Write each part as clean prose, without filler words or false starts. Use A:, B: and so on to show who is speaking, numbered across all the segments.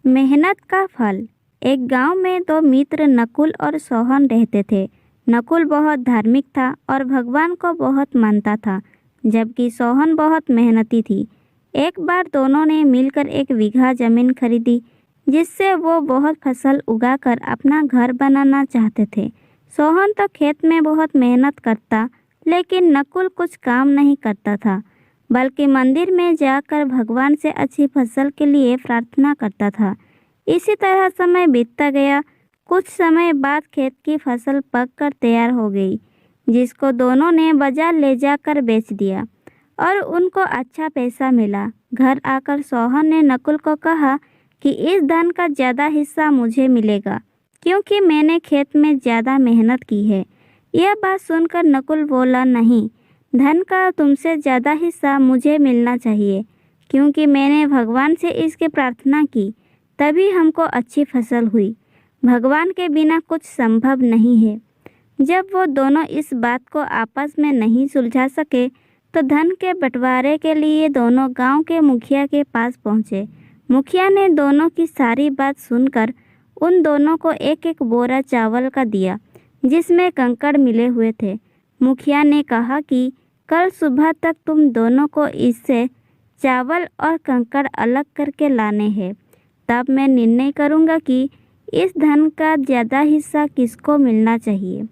A: मेहनत का फल। एक गांव में दो मित्र नकुल और सोहन रहते थे। नकुल बहुत धार्मिक था और भगवान को बहुत मानता था, जबकि सोहन बहुत मेहनती थी। एक बार दोनों ने मिलकर 1 बीघा जमीन खरीदी, जिससे वो बहुत फसल उगाकर अपना घर बनाना चाहते थे। सोहन तो खेत में बहुत मेहनत करता, लेकिन नकुल कुछ काम नहीं करता था, बल्कि मंदिर में जाकर भगवान से अच्छी फसल के लिए प्रार्थना करता था। इसी तरह समय बीतता गया। कुछ समय बाद खेत की फसल पककर तैयार हो गई, जिसको दोनों ने बाजार ले जाकर बेच दिया और उनको अच्छा पैसा मिला। घर आकर सोहन ने नकुल को कहा कि इस धन का ज़्यादा हिस्सा मुझे मिलेगा, क्योंकि मैंने खेत में ज़्यादा मेहनत की है। यह बात सुनकर नकुल बोला, नहीं, धन का तुमसे ज़्यादा हिस्सा मुझे मिलना चाहिए, क्योंकि मैंने भगवान से इसकी प्रार्थना की, तभी हमको अच्छी फसल हुई। भगवान के बिना कुछ संभव नहीं है। जब वो दोनों इस बात को आपस में नहीं सुलझा सके, तो धन के बंटवारे के लिए दोनों गांव के मुखिया के पास पहुंचे। मुखिया ने दोनों की सारी बात सुनकर उन दोनों को 1-1 बोरा चावल का दिया, जिसमें कंकड़ मिले हुए थे। मुखिया ने कहा कि कल सुबह तक तुम दोनों को इससे चावल और कंकड़ अलग करके लाने हैं, तब मैं निर्णय करूंगा कि इस धन का ज़्यादा हिस्सा किसको मिलना चाहिए।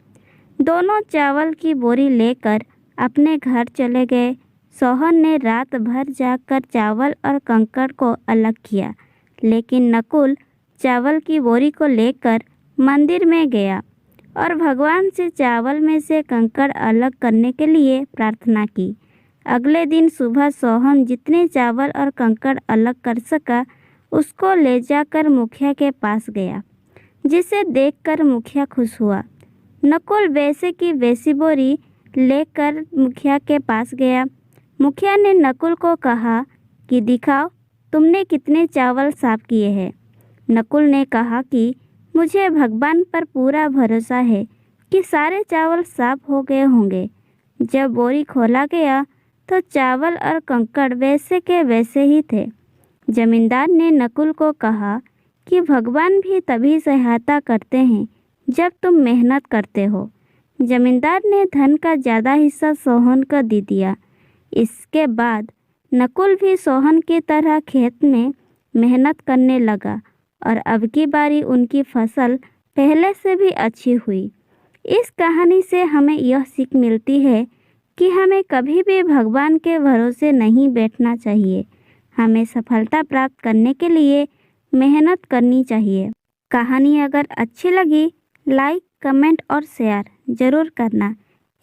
A: दोनों चावल की बोरी लेकर अपने घर चले गए। सोहन ने रात भर जागकर चावल और कंकड़ को अलग किया, लेकिन नकुल चावल की बोरी को लेकर मंदिर में गया और भगवान से चावल में से कंकड़ अलग करने के लिए प्रार्थना की। अगले दिन सुबह सोहन जितने चावल और कंकड़ अलग कर सका, उसको ले जाकर मुखिया के पास गया, जिसे देखकर मुखिया खुश हुआ। नकुल वैसे की वैसी बोरी लेकर मुखिया के पास गया। मुखिया ने नकुल को कहा कि दिखाओ, तुमने कितने चावल साफ किए हैं। नकुल ने कहा कि मुझे भगवान पर पूरा भरोसा है कि सारे चावल साफ हो गए होंगे। जब बोरी खोला गया तो चावल और कंकड़ वैसे के वैसे ही थे। जमींदार ने नकुल को कहा कि भगवान भी तभी सहायता करते हैं जब तुम मेहनत करते हो। जमींदार ने धन का ज़्यादा हिस्सा सोहन को दे दिया। इसके बाद नकुल भी सोहन की तरह खेत में मेहनत करने लगा और अब की बारी उनकी फसल पहले से भी अच्छी हुई। इस कहानी से हमें यह सीख मिलती है कि हमें कभी भी भगवान के भरोसे नहीं बैठना चाहिए। हमें सफलता प्राप्त करने के लिए मेहनत करनी चाहिए। कहानी अगर अच्छी लगी, लाइक, कमेंट और शेयर ज़रूर करना।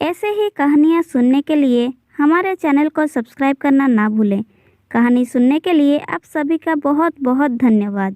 A: ऐसे ही कहानियाँ सुनने के लिए हमारे चैनल को सब्सक्राइब करना ना भूलें। कहानी सुनने के लिए आप सभी का बहुत बहुत धन्यवाद।